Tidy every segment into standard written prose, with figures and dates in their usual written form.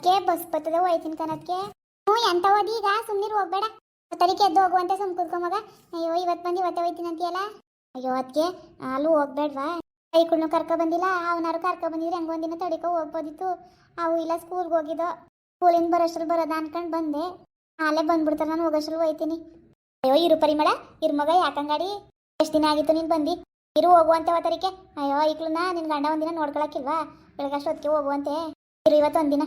ಅದಕ್ಕೆ ಬಸ್ ಬರ್ತದೆ ಹೋಯ್ತೀನಿ ಕಣಕ್ಕೆ. ಹ್ಞೂ ಎಂತ ಓದಿ ಈಗ ಸುಮ್ಮನಿರು ಹೋಗ್ಬೇಡ. ತರಿಕೆ ಎದ್ದು ಹೋಗುವಂತೆ ಸುಮ್ ಕೂತ್ಕೊ ಮಗ. ಅಯ್ಯೋ ಇವತ್ತು ಬಂದು ಇವತ್ತೇ ಹೋಯ್ತೀನಿ ಅಂತೀಯಲ್ಲ. ಅಯ್ಯೋ ಅದಕ್ಕೆ ಅಲ್ಲೂ ಹೋಗ್ಬೇಡ್ವಾ. ಕೈಕುಳ್ನು ಕರ್ಕೊ ಬಂದಿಲ್ಲ, ಅವನಾರು ಕರ್ಕೊ ಬಂದಿದ್ರೆ ಹೆಂಗೊಂದಿನ ತಡಿಕೊ ಹೋಗ್ಬೋದಿತ್ತು. ಅವು ಇಲ್ಲ ಸ್ಕೂಲ್ಗೆ ಹೋಗಿದ್ದೋ. ಸ್ಕೂಲಿಂದ ಬರೋಷ್ಟ್ರಲ್ಲಿ ಬರೋದ ಅನ್ಕೊಂಡು ಬಂದೆ. ಅಲ್ಲೇ ಬಂದ್ಬಿಡ್ತಾರೆ, ನಾನು ಹೋಗೋಷ್ಟ್ರಲ್ಲಿ ಹೋಯ್ತೀನಿ. ಅಯ್ಯೋ ಇರು ಪರಿಮಳ, ಇರು ಮಗ, ಯಾಕಂಗಾಡಿ ಎಷ್ಟು ದಿನ ಆಗಿತ್ತು ನೀನು ಬಂದು. ಇರು ಹೋಗುವಂತೆ ಅವತರಿಕೆ. ಅಯ್ಯೋ ಐಕ್ಳನ್ನ ನಿನ್ನ ಗಂಡ ಒಂದಿನ ನೋಡ್ಕೊಳಕ್ಕಿಲ್ವಾ? ಬೆಳಗ್ಗೆ ಹೊತ್ತಿಗೆ ಹೋಗುವಂತೆ. ಇರು ಇವತ್ತು ಒಂದಿನ.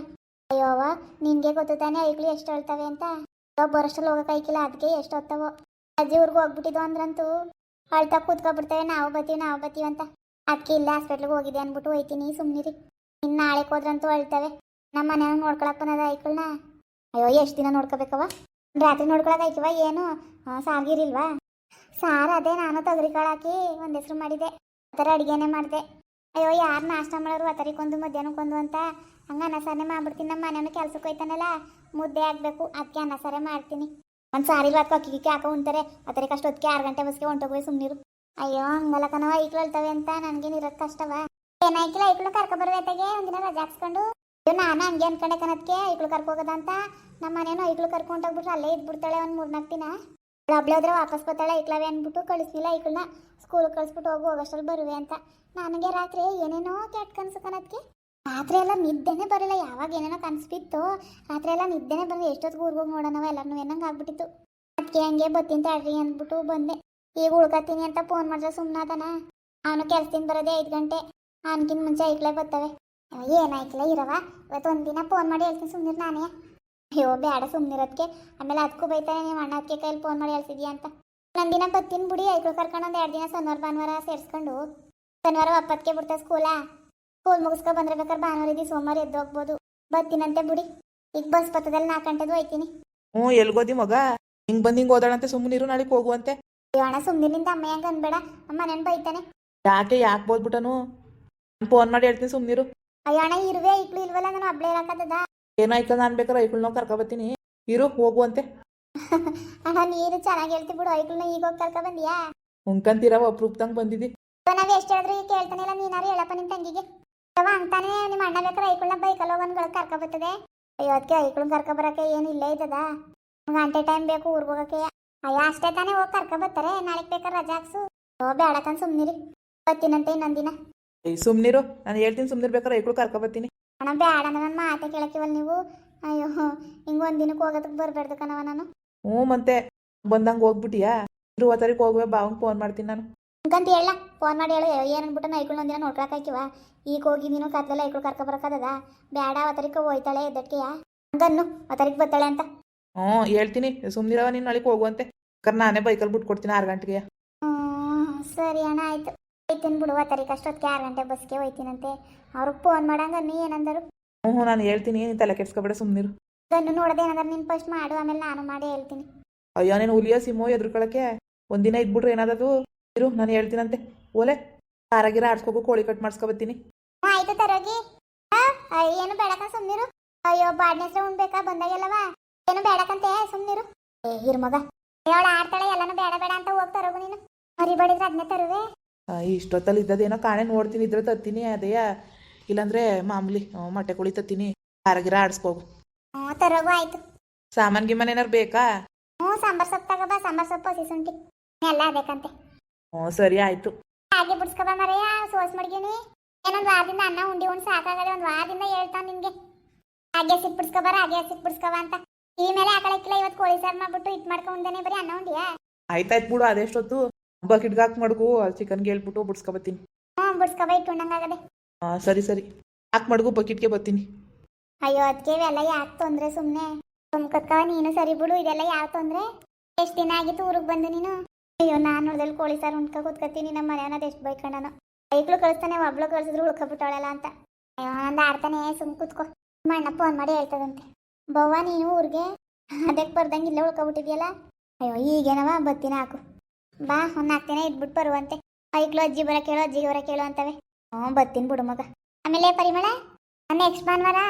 ಅಯ್ಯೋ ಅವ್ವ ನಿನಗೆ ಗೊತ್ತು ತಾನೆ ಐಕ್ಳು ಎಷ್ಟು ಹೇಳ್ತವೆ ಅಂತ. ಬರೋಷ್ಟ್ರಲ್ಲಿ ಹೋಗೋಕೆ ಐಕಿಲ್ಲ, ಅದಕ್ಕೆ ಎಷ್ಟು ಹೊತ್ತವೋ. ಅಜ್ಜಿ ಊರಿಗೆ ಹೋಗ್ಬಿಟ್ಟಿದ್ದು ಅಂದ್ರಂತೂ ಅಳ್ತಾ ಕೂತ್ಕೊಬಿಡ್ತೇವೆ, ನಾವು ಬತ್ತೀವಿ ಅಂತ. ಅದಕ್ಕೆ ಇಲ್ಲೇ ಹಾಸ್ಪಿಟ್ಲಿಗೆ ಹೋಗಿದೆ ಅಂದ್ಬಿಟ್ಟು ಹೋಯ್ತೀನಿ, ಸುಮ್ಮನಿರಿ. ಇನ್ನು ನಾಳೆಗೆ ಹೋದ್ರಂತೂ ಅಳ್ತವೆ. ನಮ್ಮ ಮನೆಯವ್ರು ನೋಡ್ಕೊಳಕ್ಕೆ ಬಂದದ ಐಕ್ಳನ್ನ. ಅಯ್ಯೋ ಎಷ್ಟು ದಿನ ನೋಡ್ಕೋಬೇಕವ? ರಾತ್ರಿ ನೋಡ್ಕೊಳಕ್ಕೆ ಐಕಿವ ಏನು ಸಾಗಿರಿಲ್ವಾ? ಸಾರು ಅದೇ ನಾನು ತೊಗರಿ ಕಾಳು ಹಾಕಿ ಒಂದು ಹೆಸರು ಮಾಡಿದೆ, ಆ ಥರ ಅಡುಗೆನೇ ಮಾಡಿದೆ. ಅಯ್ಯೋ ಯಾರು ನಾಷ್ಟ ಮಾಡೋರು ಅತರಿಕೊಂದು ಮಧ್ಯಾಹ್ನಕ್ಕೊಂದು ಅಂತ ಹಂಗೆ ಅನ್ನ ಸಾರನೆ ಮಾಡ್ಬಿಡ್ತೀನಿ. ನಮ್ಮ ಮನೆಯವ್ನು ಕೆಲ್ಸಕ್ಕೆ ಹೋಯ್ತಾನಲ್ಲ, ಮುದ್ದೆ ಆಗಬೇಕು, ಅದಕ್ಕೆ ಅನ್ನ ಸಾರೇ ಮಾಡ್ತೀನಿ. ಒಂದು ಸಾರಿಲ್ಲ ಅದಕ್ಕೆ ಅಕ್ಕಿ ಹಾಕೋ ಉಂತಾರೆ. ಅತರಿಗೆ ಅಷ್ಟು ಹೊತ್ತಿಗೆ 6 ಗಂಟೆ ಬಸ್ಗೆ ಹೊಂಟೋಗ್ಬೇಕು, ಸುಮ್ಮನಿರು. ಅಯ್ಯೋ ಹಂಗಲ್ಲ ಕಣವ, ಐಕ್ಳು ಹೇಳ್ತವೆ ಅಂತ ನನಗೇನು ಇರೋದು ಕಷ್ಟವ. ಏನಾಯ್ಕಿಲ್ಲ ಐಕ್ಳು ಕರ್ಕೊಬರ್ಬೇತಾಗೆ ಒಂದಿನ ರಜೆ ಹಾಕ್ಸ್ಕೊಂಡು. ಅಯ್ಯೋ ನಾನು ಹಂಗೆ ಅನ್ಕೊಂಡೆ ಕಣದಕ್ಕೆ ಐಕ್ಳು ಕರ್ಕೋಗೋದ ಅಂತ. ನಮ್ಮ ಮನೇನು ಐಕ್ಳು ಕರ್ಕೊಂಡೋಗ್ಬಿಟ್ರೆ ಅಲ್ಲೇ ಇದ್ಬಿಡ್ತಾಳೆ ಒಂದು 3-4 ದಿನ. ಒಬ್ಳೆ ಹೋದ್ರೆ ವಾಪಸ್ ಬರ್ತಾಳೆ ಐಕ್ಳವೆ ಅಂದ್ಬಿಟ್ಟು ಕಳಿಸ್ಲಿಲ್ಲ. ಐಕ್ಳನ್ನ ಸ್ಕೂಲ್ಗೆ ಕಳಿಸ್ಬಿಟ್ಟು ಹೋಗೋಷ್ಟರಲ್ಲಿ ಬರುವೆ ಅಂತ. ನನಗೆ ರಾತ್ರಿ ಏನೇನೋ ಕೆಟ್ಟ ಕನಸು ಕಣದಕ್ಕೆ. ರಾತ್ರಿ ಎಲ್ಲ ನಿದ್ದೆನೇ ಬರಲ್ಲ. ಯಾವಾಗ ಏನೇನೋ ಕನಸು ಬಿತ್ತು, ರಾತ್ರಿ ಎಲ್ಲ ನಿದ್ದೆನೇ ಬರಲ್ಲ. ಎಷ್ಟೊತ್ತಿಗೆ ಊರಿಗೆ ಹೋಗಿ ನೋಡೋಣವ ಎಲ್ಲರೂ ಏನಂಗೆ ಆಗ್ಬಿಟ್ಟಿತ್ತು. ಅದಕ್ಕೆ ಹಂಗೆ ಬತ್ತೀನಿ ತಡ್ರಿ ಅಂದ್ಬಿಟ್ಟು ಬಂದೆ. ಈಗ ಉಳ್ಕತ್ತೀನಿ ಅಂತ ಫೋನ್ ಮಾಡಿದ್ರೆ ಸುಮ್ಮನಾದನ. ಅವನು ಕೆಲ್ಸದಿಂದ ಬರೋದೇ 5 ಗಂಟೆ. ಅವನಕ್ಕಿಂತ ಮುಂಚೆ ಐಕ್ಳೇ ಬರ್ತವೆ. ಏನಾಯ್ಕಿಲ್ಲ ಇರವ, ಇವತ್ತು ಒಂದಿನ ಫೋನ್ ಮಾಡಿ ಹೇಳ್ತೀನಿ, ಸುಮ್ಮನಿರು ನಾನೇ. ಅಯ್ಯೋ ಬೇಡ ಸುಮ್ಮನಿರೋದಕ್ಕೆ, ಆಮೇಲೆ ಅದಕ್ಕೂ ಬೈತಾರೆ ನೀವು ಅಣ್ಣ ಅದಕ್ಕೆ ಕೈಲಿ ಫೋನ್ ಮಾಡಿ ಹೇಳ್ತಿದ್ಯಾ ಅಂತ. ಒಂದಿನ ಬತ್ತೀನಿ ಬಿಡಿ, ಐಕ್ಳು ಕರ್ಕೊಂಡು ಒಂದು 2 ದಿನ ಶನಿವಾರ ಭಾನುವಾರ ಸೇರಿಸ್ಕೊಂಡು. ಶನಿವಾರ 10ಕ್ಕೆ ಬಿಡ್ತಾರೆ ಸ್ಕೂಲ್ ಮುಗಿಸ್ಕೊ ಬಂದ್ರೆ ಬೇಕಾದ್ರೆ ಭಾನುವಾರ ಇದ್ದು ಸೋಮವಾರ ಎದ್ದು ಹೋಗ್ಬೋದು. ಬರ್ತೀನಂತೆ ಬಿಡಿ. ಈಗ ಬಸ್ ಪತ್ತದಲ್ಲಿ 4 ಗಂಟೆದು ಹೋಯ್ತೀನಿ. ಎಲ್ಗೋದಿ ಮಗ? ಹಿಂಗೆ ಬಂದು ಹಿಂಗೆ ಓದಾಡಂತೆ, ಸುಮ್ಮನಿರು, ನಾಳೆಗೆ ಹೋಗುವಂತೆ. ಅಯ್ಯೋ ಅಣ್ಣ ಸುಮ್ಮನಿರಿಂದ ಅಮ್ಮ ಹೆಂಗೆ ಅನ್ಬೇಡ, ಅಮ್ಮ ನೆನ್ ಬೈತಾನೆ. ಯಾಕೆ ಬೋದ್ಬಿಟ್ಟನು? ಫೋನ್ ಮಾಡಿ ಹೇಳ್ತೀನಿ, ಸುಮ್ಮನಿರು. ಅಯ್ಯೋ ಅಣ್ಣ ಇರುವೆ ಐಕ್ಳು ಇಲ್ವಲ್ಲ, ನಾನು ಒಬ್ಳೆ ಇರಕ್ಕದ. ಏನಾಯ್ತು ನಾನು ಬೇಕಾದ್ರೆ ಐಕ್ಳನ್ನ ಕರ್ಕೊಬತ್ತೀನಿ, ಇರು ಹೋಗುವಂತೆ. ಅಣ್ಣ ನೀರು ಚೆನ್ನಾಗಿ ಹೇಳ್ತಿ ಬಿಡು, ಐಕ್ಳನ್ನ ಈಗ ಹೋಗಿ ಕರ್ಕೊ ಬಂದಿಯಾ? ಉಂಕಂತೀರ ಅಪ್ರೂಪ್ತಂಗೆ ಬಂದಿದ್ದಿ. ನಾವ್ ಎಷ್ಟು ಹೇಳಿದ್ರು ಈಗ ಕೇಳ್ತಾನಿಲ್ಲ. ನೀನಾರು ಹೇಳಪ್ಪ ನಿಮ್ಮ ತಂಗಿಗೆ. ಅಂತಾನೆ ನಿಮ್ಮ ಅಣ್ಣ ಬೇಕಾದ್ರೆ ಐಕ್ಳನ್ನ ಬೈಕಲ್ಲಿ ಹೋಗೋನ್ಗಳು ಕರ್ಕೊ ಬರ್ತದೆ. ಅಯ್ಯೋ ಅದಕ್ಕೆ ಐಕ್ಳನ್ನ ಕರ್ಕೊ ಬರೋಕೆ ಏನು ಇಲ್ಲೇ ಇದ್ದದ, ಗಂಟೆ ಟೈಮ್ ಬೇಕು ಊರಿಗೆ ಹೋಗೋಕೆ. ಅಯ್ಯೋ ಅಷ್ಟೇ ತಾನೇ ಹೋಗಿ ಕರ್ಕೊ ಬರ್ತಾರೆ. ನಾಳೆಗೆ ಬೇಕಾದ್ರೆ ರಜೆ ಹಾಕ್ಸು. ಬೇಡಕಂತ ಸುಮ್ಮನಿರಿ, ಬರ್ತೀನಂತೆ ಇನ್ನೊಂದಿನ. ಸುಮ್ಮನಿರು, ನಾನು ಹೇಳ್ತೀನಿ, ಸುಮ್ಮನಿರ್ಬೇಕಾದ್ರೆ ಐಕ್ಳು ಕರ್ಕೊಬತ್ತೀನಿ. ಅಣ್ಣ ಬೇಡ, ನನ್ನ ಮಾತೆ ಕೇಳಕ್ಕಿವಲ್ಲ ನೀವು. ಅಯ್ಯೋ ಹಿಂಗೆ ಒಂದಿನಕ್ಕೆ ಹೋಗೋದಕ್ಕೆ ಬರಬೇಡ್ದು ಕಣವ ನಾನು. ಮತ್ತೆ ಬಂದಂಗೆ ಹೋಗ್ಬಿಟ್ಟಿಯಾ? ಇರುವ ತಾರೀಕು ಹೋಗುವೆ, ಬಾವಂಗೆ ಫೋನ್ ಮಾಡ್ತೀನಿ ನಾನು. ಹಂಗಂತ ಹೇಳ, ಫೋನ್ ಮಾಡಿ ಹೇಳು ಏನನ್ಬಿಟ್ಟು ಐಕ್ಳು ಒಂದಿನ ನೋಡ್ಕೊಳಕ್ಕಾಕಿವ. ಈಗ ಹೋಗಿ ನೀನು ಕತ್ಲೆಲ್ಲ ಐಕ್ಳು ಕರ್ಕೊ ಬರೋಕ್ಕದ? ಬೇಡ ಅವತರಿಕೆ ಹೋಯ್ತಾಳೆ ಎದ್ದಕ್ಕೆಯ ಹಂಗನ್ನು ಅವತರಿಗೆ ಬರ್ತಾಳೆ ಅಂತ. ಹೇಳ್ತೀನಿ, ಸುಮ್ಮನಿರವ, ನೀನು ನಾಳೆಗೆ ಹೋಗುವಂತೆ. ನಾನೇ ಬೈಕಲ್ಲಿ ಬಿಟ್ಕೊಡ್ತೀನಿ 6 ಗಂಟೆಗೆ. ಸರಿ ಅಣ್ಣ ಆಯ್ತು, ಹೋಯ್ತೀನಿ ಬಿಡು. ಅವತರಿಗೆ ಅಷ್ಟೊತ್ತಿಗೆ 6 ಗಂಟೆ ಬಸ್ಗೆ ಹೋಯ್ತೀನಂತೆ. ಅವ್ರಿಗೆ ಫೋನ್ ಮಾಡಂಗ ನೀ ಏನಂದರು? ನಾನು ಹೇಳ್ತೀನಿ, ನೀನು ತಲೆ ಕೆಡ್ಸ್ಕೊಬೇಡ, ಸುಮ್ಮನಿರು. ಗನ್ನು ನೋಡದೆ ಏನಾದ್ರು ನೀನು ಫಸ್ಟ್ ಮಾಡು, ಆಮೇಲೆ ನಾನು ಮಾಡಿ ಹೇಳ್ತೀನಿ. ಅಯ್ಯೋ ನೀನು ಹುಲಿಯ ಸಿಮೋ ಎದ್ರುಕೊಳಕ್ಕೆ ಒಂದಿನ ಇದ್ಬಿಟ್ರೆ ಏನಾದದು? ಇರು ನಾನು ಹೇಳ್ತೀನಂತೆ. ಓಲೆ ಆರಾಗಿರ ಆಡ್ಸ್ಕೋಗು, ಕೋಳಿ ಕಟ್ ಮಾಡಿಸ್ಕೊಬತ್ತೀನಿ. ಆಯ್ತು ತರೋಗಿ. ಏನು ಬೇಡಕ ಸುಮ್ಮನಿರು. ಅಯ್ಯೋ ಬಾಡ್ನೆ ಹೆಸರು ಉಣ್ಬೇಕಾ ಬಂದಾಗೆಲ್ಲವ? ಏನು ಬೇಡಕಂತೆ ಸುಮ್ಮನಿರು. ಇರು ಮಗ, ಅವಳು ಆಡ್ತಾಳೆ ಎಲ್ಲಾನು ಬೇಡ ಬೇಡ ಅಂತ ಹೋಗ್ತಾರೋಗು ನೀನು. ಮರಿಬಡಿದ್ರೆ ಅದನ್ನೇ ತರುವೆ. ಇಷ್ಟೊತ್ತಲ್ಲಿ ಇದ್ದದೇನೋ ಕಾಣೆ ನೋಡ್ತೀನಿ, ಇದ್ರೆ ತತ್ತೀನಿ. ಅದೇಯಾ ಇಲ್ಲಾಂದ್ರೆ ಮಾಮೂಲಿ ಮೊಟ್ಟೆ ಕೋಳಿ ತತ್ತೀನಿ. ಆರಾಗಿರ ಆಡಿಸ್ಕೋಗು. ತರೋಗು ಆಯ್ತು. ಸಾಮಾನ್ ಗಿಮಾನ್ ಏನಾರು ಬೇಕಾ? ಸಾಂಬಾರ್ ಸೊಪ್ಪು ತಗೋಬಾ, ಸಾಂಬಾರ್ ಸೊಪ್ಪು ಹಸಿ ಶುಂಠಿ ಎಲ್ಲ ಬೇಕಂತೆ. ಸರಿ ಆಯ್ತು. ಹಾಗೆ ಬಿಡ್ಸ್ಕೊಬಾ ಮರೆಯ, ಸೋಸ್ ಮಡ್ಗಿನಿ. ಏನೊಂದು ವಾರದಿಂದ ಅನ್ನ ಉಂಡಿ ಸಾಕಾಗದೆ, ಒಂದು ವಾರದಿಂದ ಹೇಳ್ತಾವ ನಿನ್ಗೆ ಹಾಗೆ ಹಸಿಟ್ಟು ಬಿಡ್ಸ್ಕೊಬಾರ, ಹಾಗೆ ಹಸಿಟ್ಟು ಬಿಡ್ಸ್ಕೊಬ ಅಂತ. ಈ ಮೇಲೆ ಹಾಕಳಕ್ಕಿಲ್ಲ. ಇವತ್ತು ಕೋಳಿ ಸಾರು ಮಾಡ್ಬಿಟ್ಟು ಇಟ್ಟು ಮಾಡ್ಕೊಂಡೇನೆ ಬರೀ ಅನ್ನ ಉಂಡಿಯಾ? ಆಯ್ತಾಯ್ತು ಬಿಡು, ಅದೆಷ್ಟೊತ್ತು ಬಕೆಟ್ಗೆ ಹಾಕಿ ಮಡ್ಗು, ಚಿಕನ್ಗೆ ಹೇಳ್ಬಿಟ್ಟು ಬಿಡ್ಸ್ಕೊಬತ್ತೀನಿ. ಬಿಡ್ಸ್ಕೊಬ ಇಟ್ಟು ಉಣ್ಣಂಗಾಗದೆ. ಸರಿ ಹಾಕಿ ಮಡ್ಗು, ಬಕೆಟ್ಗೆ ಬರ್ತೀನಿ. ಅಯ್ಯೋ ಅದಕ್ಕೆ ಇವೆಲ್ಲ ಯಾಕೆ ತೊಂದ್ರೆ, ಸುಮ್ಮನೆ ಸುಮ್ಕತ್ಕವ ನೀನು. ಸರಿ ಬಿಡು, ಇದೆಲ್ಲ ಯಾವ ತೊಂದ್ರೆ? ಎಷ್ಟು ದಿನ ಆಗಿತ್ತು ಊರಿಗೆ ಬಂದು ನೀನು? ಅಯ್ಯೋ ನಾನು ನೋಡ್ದಲ್ಲಿ ಕೋಳಿ ಸಾರು ಉಣ್ಕೊ ಕೂತ್ಕೊತೀನಿ. ನಮ್ಮ ಮನೆಯವ್ರನ್ನ ಎಷ್ಟು ಬೈಕೊಂಡನು. ಐಕ್ಳು ಕಳಿಸ್ತಾನೆ, ಒಬ್ಳು ಕಳಿಸಿದ್ರು ಉಳ್ಕೊಬಿಟ್ಟವಳಲ್ಲ ಅಂತ. ಅಯ್ಯೋ ಒಂದು ಆಡ್ತಾನೆ, ಸುಮ್ ಕೂತ್ಕೊ. ಅಣ್ಣ ಫೋನ್ ಮಾಡಿ ಹೇಳ್ತದಂತೆ. ಬವ್ವ ನೀನು ಊರಿಗೆ ಅದಕ್ಕೆ ಬರ್ದಂಗೆ ಇಲ್ಲೇ ಉಳ್ಕೊಬಿಟ್ಟಿದ್ಯಲ್ಲ. ಅಯ್ಯೋ ಈಗೇನವ ಬತ್ತೀನಿ, ಹಾಕು ಬಾ. ಒಂದು 4 ದಿನ ಇದ್ಬಿಟ್ಟು ಬರುವಂತೆ. ಐಕ್ಳು ಅಜ್ಜಿ ಬರ ಕೇಳು, ಅಜ್ಜಿಗೆ ಬರ ಕೇಳು ಅಂತವೆ. ಬರ್ತೀನಿ ಬಿಡು ಮಗ. ಆಮೇಲೆ ಪರಿಮಳ, ನೆಕ್ಸ್ಟ್ ಭಾನುವಾರ,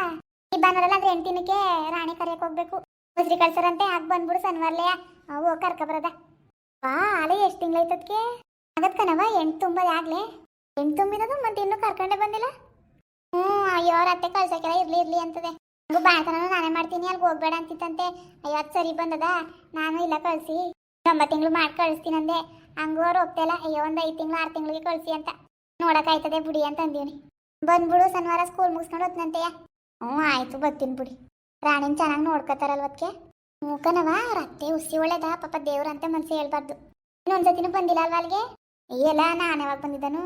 ಈ ಭಾನುವಾರ ಅಂದ್ರೆ 8 ದಿನಕ್ಕೆ ರಾಣಿ ಕರೆಯಕ್ಕೆ ಹೋಗ್ಬೇಕು. ಮುಸ್ರಿ ಕಳ್ಸರಂತೆ, ಆಗ ಬಂದ್ಬಿಡು ಶನಿವಾರಲೇ ಹೋಗಿ ಕರ್ಕ ಬರೋದ. ಬಾ ಅಲೆ ಎಷ್ಟು ತಿಂಗ್ಳೈತದ್ಕೆ ಆಗತ್ ಕಣವ. 8 ತುಂಬದ ಆಗ್ಲೇ 8 ತುಂಬಿರೋದು ಮತ್ತೆ ಇನ್ನೂ ಕರ್ಕೊಂಡೆ ಬಂದಿಲ್ಲ. ಅಯ್ಯೋ ಅವ್ರ ಅತ್ತೆ ಕಳ್ಸಕ್ಕೆಲ್ಲ ಇರ್ಲಿ ಅಂತದೆ. ಹಂಗು ಬಾಳ್ತನ ನಾನೇ ಮಾಡ್ತೀನಿ ಅಲ್ಲಿಗೆ ಹೋಗ್ಬೇಡ ಅಂತಿತ್ತಂತೆ. ಅಯ್ಯೋ ಅದು ಸರಿ ಬಂದದ, ನಾನು ಇಲ್ಲ ಕಳಿಸಿ 9 ತಿಂಗಳು ಮಾಡಿ ಕಳಿಸ್ತೀನಂದೆ. ಹಂಗೂ ಅವ್ರು ಹೋಗ್ತಾಯಿಲ್ಲ. ಅಯ್ಯೋ ಒಂದು 5 ತಿಂಗಳು 6 ತಿಂಗಳಿಗೆ ಕಳಿಸಿ ಅಂತ ನೋಡೋಕ್ಕಾಯ್ತದೆ ಬಿಡಿ ಅಂತ ಅಂದೀನಿ. ಬಂದ್ಬಿಡು ಶನಿವಾರ ಸ್ಕೂಲ್ ಮುಗಿಸ್ಕೊಂಡು ಹೊತ್ತಂತೆಯ. ಹ್ಞೂ ಆಯಿತು ಬರ್ತೀನಿ ಬಿಡಿ. ರಾಣಿನ ಚೆನ್ನಾಗಿ ನೋಡ್ಕೋತಾರಲ್ವದಕ್ಕೆ. ಮೂಕನವ ಅವ್ರ ಅತ್ತೆ ಹುಸಿ ಒಳ್ಳೇದ ಪಾಪ, ದೇವ್ರಂತೆ ಮನ್ಸು ಹೇಳ್ಬಾರ್ದು. ಇನ್ನೊಂದ್ಸತಿನೂ ಬಂದಿಲ್ಲ ಅಲ್ವಾ ಅಲ್ಲಿಗೆ? ಎಲ್ಲ ನಾನು ಯಾವಾಗ ಬಂದಿದ್ದನು?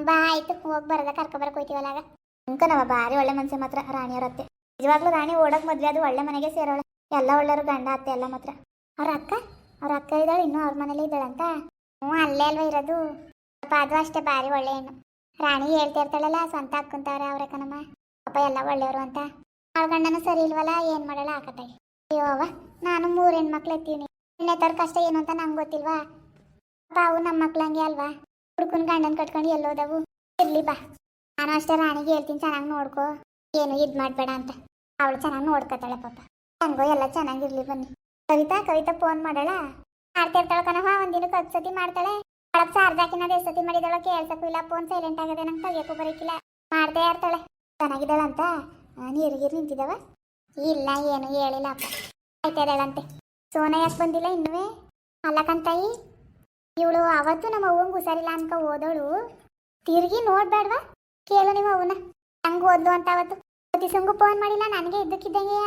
ಬಾ ಆಯ್ತು, ಹೋಗಿ ಬರದ ಕರ್ಕೊಬರಕ್ಕೆ ಹೋಯ್ತೀವಲ್ಲ ಆಗ. ಮೂಕನವ ಭಾರಿ ಒಳ್ಳೆ ಮನ್ಸೆ ಮಾತ್ರ ರಾಣಿಯವ್ರ ಅತ್ತೆ. ನಿಜವಾಗ್ಲೂ ರಾಣಿ ಓಡಕ್ ಮದ್ವೆ ಅದು ಒಳ್ಳೆ ಮನೆಗೆ ಸೇರೋಳೆ. ಎಲ್ಲ ಒಳ್ಳೆಯವರು ಗಂಡ ಅತ್ತೆ ಎಲ್ಲ ಮಾತ್ರ. ಅವ್ರ ಅಕ್ಕ ಇದ್ದಾಳೆ, ಇನ್ನೂ ಅವ್ರ ಮನೇಲಿ ಇದ್ದಾಳಂತ. ಹ್ಞೂ ಅಲ್ಲೇ ಅಲ್ವಾ ಇರೋದು. ಪಾಪ ಅದು ಅಷ್ಟೇ ಭಾರಿ ಒಳ್ಳೆ ಹೆಣ್ಣು. ರಾಣಿ ಹೇಳ್ತಾ ಇರ್ತಾಳಲ್ಲ ಸ್ವಂತ ಹಾಕ್ಕೊಂತವ್ರೆ ಅವ್ರೆ ಕಣಮ್ಮ, ಪಾಪ ಎಲ್ಲ ಒಳ್ಳೆಯವರು ಅಂತ. ಅವ್ಳ ಗಂಡನೂ ಸರಿ ಇಲ್ವಲ್ಲ, ಏನು ಮಾಡಲ್ಲ ಆಕತ್ತಾಗಿ. ಅಯ್ಯೋ ಅವ್ವ, ನಾನು 3 ಹೆಣ್ಮಕ್ಳು ಎತ್ತೀವಿ. ಇನ್ನೇತರ ಕಷ್ಟ ಏನು ಅಂತ ನಂಗೆ ಗೊತ್ತಿಲ್ವಾ? ಪಾಪ ಅವು ನಮ್ಮ ಮಕ್ಳಂಗೆ ಅಲ್ವಾ, ಹುಡ್ಕನ್ ಗಂಡನ ಕಟ್ಕೊಂಡು ಎಲ್ಲೋದವು. ಇರ್ಲಿ ಬಾ, ನಾನು ಅಷ್ಟೇ ರಾಣಿಗೆ ಹೇಳ್ತೀನಿ ಚೆನ್ನಾಗಿ ನೋಡ್ಕೊ, ಏನು ಇದು ಮಾಡಬೇಡ ಅಂತ. ಅವಳು ಚೆನ್ನಾಗಿ ನೋಡ್ಕೊತಾಳೆ ಪಾಪ. ಹೆಂಗೋ ಎಲ್ಲ ಚೆನ್ನಾಗಿರ್ಲಿ ಬನ್ನಿ. ಕವಿತಾ ಫೋನ್ ಮಾಡಾಳ? ಮಾಡ್ತಾ ಇರ್ತಾಳೆ ಕಣವ, ಒಂದಿನಕ್ಕೆ 10 ಸತಿ ಮಾಡ್ತಾಳೆ. ಒಳಗೆ ಚಾರ್ಜ್ ಹಾಕಿನದು 10 ಸತಿ ಮಾಡಿದಾಳ, ಕೇಳ್ಸಕ್ಕೂ ಇಲ್ಲ, ಫೋನ್ ಸೈಲೆಂಟ್ ಆಗದೆ, ನಂಗೆ ತೆಗಿಯೋಕ್ಕೂ ಬರೋಕ್ಕಿಲ್ಲ. ಮಾಡ್ತಾ ಇರ್ತಾಳೆ. ಚೆನ್ನಾಗಿದ್ದಾಳಂತ. ನೀರಿಗೀರು ನಿಂತಿದ್ದಾವ? ಇಲ್ಲ ಏನು ಹೇಳಿಲ್ಲ ಅಪ್ಪ. ಆಯ್ತಾ ಇದ್ದಾಳಂತೆ. ಸೋನ ಯಾಕೆ ಬಂದಿಲ್ಲ ಇನ್ನೂ? ಅಲ್ಲಕಂತಾಯಿ, ಇವಳು ಅವತ್ತು ನಮ್ಮ ಅವ್ವಂಗೆ ಹುಷಾರಿಲ್ಲ ಅನ್ಕ ಓದೋಳು. ತಿರುಗಿ ನೋಡ್ಬೇಡ್ವಾ? ಕೇಳು ನಿಮ್ಮ ಅವನ ಹಂಗೆ ಓದ್ಲು ಅಂತ. ಅವತ್ತು ಸತೀಶಂಗೂ ಫೋನ್ ಮಾಡಿಲ್ಲ, ನನಗೆ ಇದ್ದಕ್ಕಿದ್ದಂಗೆ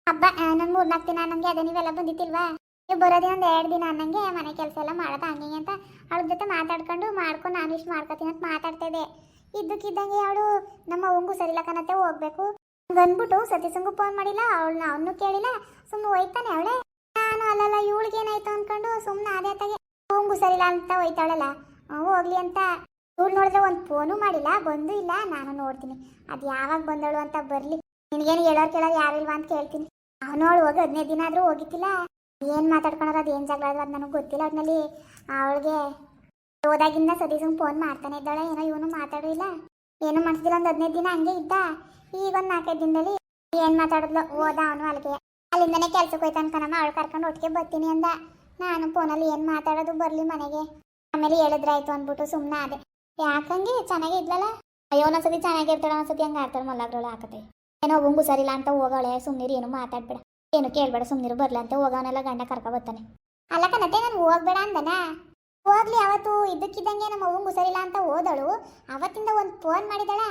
ಹಬ್ಬ. ನನ್ನ 3-4 ದಿನ ಅನ್ನಂಗೆ ಅದೇ, ನೀವೆಲ್ಲ ಬಂದಿತ್ತಿಲ್ವಾ? ನೀವು ಬರೋದೇ ಒಂದು 2 ದಿನ ಅನ್ನಂಗೆ ಮನೆ ಕೆಲಸ ಎಲ್ಲ ಮಾಡೋದು ಹಂಗೆ ಅಂತ ಅವಳ ಜೊತೆ ಮಾತಾಡ್ಕೊಂಡು ಮಾಡ್ಕೊಂಡು ನಾನು ಇಷ್ಟು ಮಾಡ್ಕೊತೀನಿ ಅಂತ ಮಾತಾಡ್ತಾ ಇದ್ದೆ. ಇದ್ದಕ್ಕಿದ್ದಂಗೆ ಅವಳು ನಮ್ಮ ಅವ್ವಂಗೂ ಸರಿಲ್ಲ ಕಣತ್ತೆ, ಹೋಗ್ಬೇಕು ಅಂದ್ಬಿಟ್ಟು ಸತೀಶಂಗೂ ಫೋನ್ ಮಾಡಿಲ್ಲ, ಅವಳನ್ನ ಅವನು ಕೇಳಿಲ್ಲ, ಸುಮ್ಮನೆ ಹೋಯ್ತಾನೆ ಅವಳೆ. ನಾನು ಅಲ್ಲಲ್ಲ ಇವಳಿಗೆ ಏನಾಯ್ತು ಅಂದ್ಕೊಂಡು ಸುಮ್ಮನೆ ಅದೇ ತಾಗೆ ಅವ್ವಂಗೂ ಸರಿಲ್ಲ ಅಂತ ಹೋಯ್ತಾಳಲ್ಲ, ಹೋಗ್ಲಿ ಅಂತ. ಇವಳು ನೋಡಿದ್ರೆ ಒಂದು ಫೋನು ಮಾಡಿಲ್ಲ, ಬಂದು ಇಲ್ಲ. ನಾನು ನೋಡ್ತೀನಿ ಅದು ಯಾವಾಗ ಬಂದಳು ಅಂತ. ಬರಲಿ, ನಿನಗೇನು ಕೇಳೋರು ಯಾರು ಇಲ್ವಾ ಅಂತ ಕೇಳ್ತೀನಿ. ಅವನು ಅವಳು ಹೋಗಿ 15 ದಿನ ಆದರೂ ಹೋಗಿತ್ತಿಲ್ಲ. ಏನು ಮಾತಾಡ್ಕೊಳೋರು, ಅದು ಏನು ಜಗಳ ಆದ್ರೆ ಅದು ನನಗೆ ಗೊತ್ತಿಲ್ಲ. ಒಟ್ಟಿನಲ್ಲಿ ಅವಳಿಗೆ ಹೋದಾಗಿಂದ ಸತೀಶಂಗೆ ಫೋನ್ ಮಾಡ್ತಾನೆ ಇದ್ದಾಳೆ. ಏನೋ ಇವನು ಮಾತಾಡಿಲ್ಲ, ಏನೂ ಮಾಡ್ತಿದ್ದಿಲ್ಲ. ಒಂದು 15 ದಿನ ಹಂಗೆ ಇದ್ದ. ಈಗ ಒಂದು 4-5 ದಿನದಲ್ಲಿ ಏನು ಮಾತಾಡಿದ್ಲು, ಹೋದ ಅವನು ಅಲ್ಲಿಗೆ. ಅಲ್ಲಿಂದನೇ ಕೆಲ್ಸಕ್ಕೆ ಹೋಯ್ತು ಅನ್ಕಣಮ್ಮ. ಅವಳು ಕರ್ಕೊಂಡು ಒಟ್ಟಿಗೆ ಬರ್ತೀನಿ ಅಂದ. ನಾನು ಫೋನಲ್ಲಿ ಏನು ಮಾತಾಡೋದು, ಬರಲಿ ಮನೆಗೆ, ಆಮೇಲೆ ಹೇಳಿದ್ರಾಯ್ತು ಅಂದ್ಬಿಟ್ಟು ಸುಮ್ಮನೆ ಅದೇ. ಯಾಕಂಗೆ ಚೆನ್ನಾಗೇ ಇದ್ಲಲ್ಲ. ಅಯ್ಯೋ ಒಂದೊಂದ್ಸತಿ ಚೆನ್ನಾಗಿರ್ತಾಳೆ, ಒಂದ್ಸತಿ ಹಂಗೆ ಆಡ್ತಾಳೆ ಮಲ್ಲಾಗ್ರಳು ಹಾಕತ್ತೆ. ಏನೋ ಅವ್ವಂಗೂ ಸರಿಲ್ಲ ಅಂತ ಹೋಗೋಳೆ, ಸುಮ್ಮನಿರು, ಏನು ಮಾತಾಡ್ಬೇಡ, ಏನು ಕೇಳಬೇಡ, ಸುಮ್ಮನಿರು, ಬರಲ್ಲ ಅಂತ ಹೋಗೋನೆಲ್ಲ ಗಂಡ ಕರ್ಕೊ ಬರ್ತಾನೆ. ಅಲ್ಲ ಕಣತ್ತೆ, ನಾನು ಹೋಗ್ಬೇಡ ಅಂದನ. ಹೋಗ್ಲಿ, ಅವತ್ತು ಇದ್ದಕ್ಕಿದ್ದಂಗೆ ನಮ್ಮ ಅವ್ವಂಗೂ ಸರಿಲ್ಲ ಅಂತ ಹೋದಳು. ಅವತ್ತಿಂದ ಒಂದು ಫೋನ್ ಮಾಡಿದಾಳ.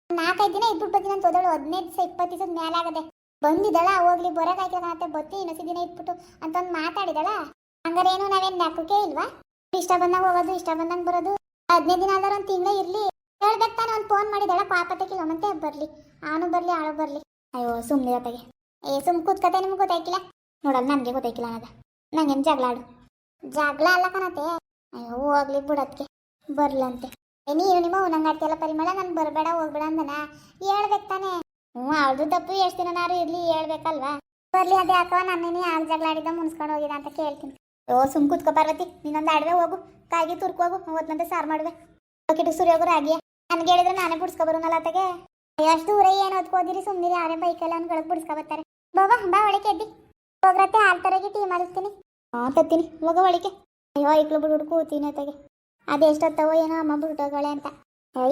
4-5 ದಿನ ಇದ್ಬಿಟ್ಟು ಬರ್ತೀನಿ ಅಂತ ಹೋದಳು. 15 ದಿವಸ 20 ದಿವಸದ ಮೇಲಾಗದೆ ಬಂದಿದ್ದಾಳ. ಹೋಗ್ಲಿ ಬರೋಕಾಯ್ತದೆ ಬತ್ತಿ ಇನ್ನೊಸಿ ದಿನ ಇಟ್ಬಿಟ್ಟು ಅಂತ ಒಂದು ಮಾತಾಡಿದಾಳ. ಹಂಗಾರೆ ಏನು ನಾವೇನು ದಾಖಕ್ಕೆ ಇಲ್ವಾ? ಇಷ್ಟ ಬಂದಾಗ ಹೋಗೋದು, ಇಷ್ಟ ಬಂದಂಗೆ ಬರೋದು. 15 ದಿನ ಆದ್ರೆ 1 ತಿಂಗಳೇ ಇರಲಿ. ಹೇಳ್ಬೇಕು ತಾನೆ, ಒಂದು ಫೋನ್ ಮಾಡಿದಾಳ. ಪಾಪತ್ತೆ ಕಿಲೋಮಂತೆ ಬರಲಿ, ಅವನು ಬರಲಿ ಆಳು ಬರಲಿ. ಅಯ್ಯೋ ಸುಮ್ಮನೆ ಜೊತೆಗೆ ಸುಮ್ಮ ಕೂತ್ಕತೆ. ನಿಮ್ಗೆ ಗೊತ್ತಾಯ್ಕಿಲ್ಲ ನೋಡಲ್ಲ, ನನಗೆ ಗೊತ್ತಾಯ್ಕಿಲ್ಲ ಅನ್ನೋದ. ನಂಗೇನು ಜಗಳ ಆಡು? ಜಗಳ ಅಲ್ಲ ಕಣತೆ. ಅಯ್ಯೋ ಹೋಗ್ಲಿ ಬಿಡೋದಕ್ಕೆ ಬರ್ಲಂತೆ. ನೀನು ನಿಮ್ಮ ನಂಗಾಡ್ತಿಯಲ್ಲ ಪರಿಮಳ, ನಾನು ಬರಬೇಡ ಹೋಗ್ಬೇಡ ಅಂದನ. ಹೇಳ್ಬೇಕು ತಾನೆ. ಅವಳದು ತಪ್ಪು, ಎಷ್ಟು ದಿನ ನಾರು ಇರಲಿ ಹೇಳ್ಬೇಕಲ್ವಾ? ಬರ್ಲಿ, ಅದೇ ಯಾಕವ ನನ್ನೇನು ಯಾರು ಜಗಳ ಆಡಿದ ಮುನ್ಸ್ಕೊಂಡು ಹೋಗಿದ ಅಂತ ಕೇಳ್ತೀನಿ. ಸುಮ್ ಕೂತ್ಕೋ ಪಾರ್ವತಿ, ನೀನೊಂದು ಅಡ್ವೆ ಹೋಗು, ಕಾಯಿಗೆ ತುರ್ಕೋಗು, 30 ಸಾರು ಮಾಡುವೆ. ಕಿಟು ಸುರಿಯೋಗರು ಆಗಿಯಾ? ನನಗೆ ಹೇಳಿದ್ರೆ ನಾನೇ ಬಿಡ್ಸ್ಕೊಬರೋನಲ್ಲ ಅತ್ತಗೆ. ಅಷ್ಟು ದೂರ ಏನು ಓದ್ಕೋದಿರಿ, ಸುಮ್ಮನಿರಿ. ಅವರೇ ಬೈಕಲ್ಲ ಅವ್ನುಗಳಿಗೆ ಬಿಡ್ಸ್ಕೊಬತ್ತಾರೆ. ಬಾಬಾ ಬಾ ಒಳಗೆ ಎದ್ದಿ ಹೋಗ್ರತ್ತೆ. ಆಲ್ತರಾಗಿ ಟೀ ಮಾಡಿಸ್ತೀನಿ. ತತ್ತೀನಿ, ಹೋಗೋ ಒಳಿಕೆ. ಅಯ್ಯೋ ಐಕ್ಳು ಬಿಡು ಕೂತೀನಿ ಅತ್ತಗೆ. ಅದೆಷ್ಟೊತ್ತವೋ ಏನೋ ಅಮ್ಮ ಬಿಟ್ಟೋಗಳೆ ಅಂತ.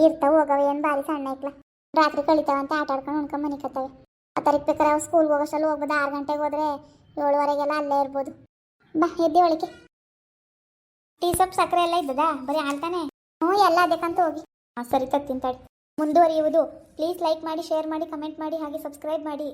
ಇರ್ತಾವ ಹೋಗವ, ಏನು ಭಾರಿ ಸಣ್ಣ ಐಕ್ಲ. ರಾತ್ರಿ ಕಳಿತಾವಂತ ಆಟ ಆಡ್ಕೊಂಡು ಉಣ್ಕೊಂಡು ಮನೆ ಕತ್ತವೆ. ಆ ತರಕ್ ಬೇಕಾರೆ ಅವ್ರು ಸ್ಕೂಲ್ಗೆ ಹೋಗೋಷ್ಟಲ್ಲಿ ಹೋಗ್ಬೋದು. 6 ಗಂಟೆಗೆ ಹೋದ್ರೆ 7:15ಗೆಲ್ಲ ಅಲ್ಲೇ ಇರ್ಬೋದು. ಬಾ ಎದ್ದಿ ಒಳಗೆ. ಟೀ ಸೊಪ್ಪು ಸಕ್ಕರೆ ಎಲ್ಲ ಇದ್ದದಾ? ಬರೀ ಹಾಲ್ತಾನೆ? ಎಲ್ಲ ಅದಕ್ಕಂತ ಹೋಗಿ. ಸರಿ ತತ್ತೀನಿ ತಡಿ. ಮುಂದುವರಿಯುವುದು. ಪ್ಲೀಸ್ ಲೈಕ್ ಮಾಡಿ, ಶೇರ್ ಮಾಡಿ, ಕಮೆಂಟ್ ಮಾಡಿ, ಹಾಗೆ ಸಬ್ಸ್ಕ್ರೈಬ್ ಮಾಡಿ.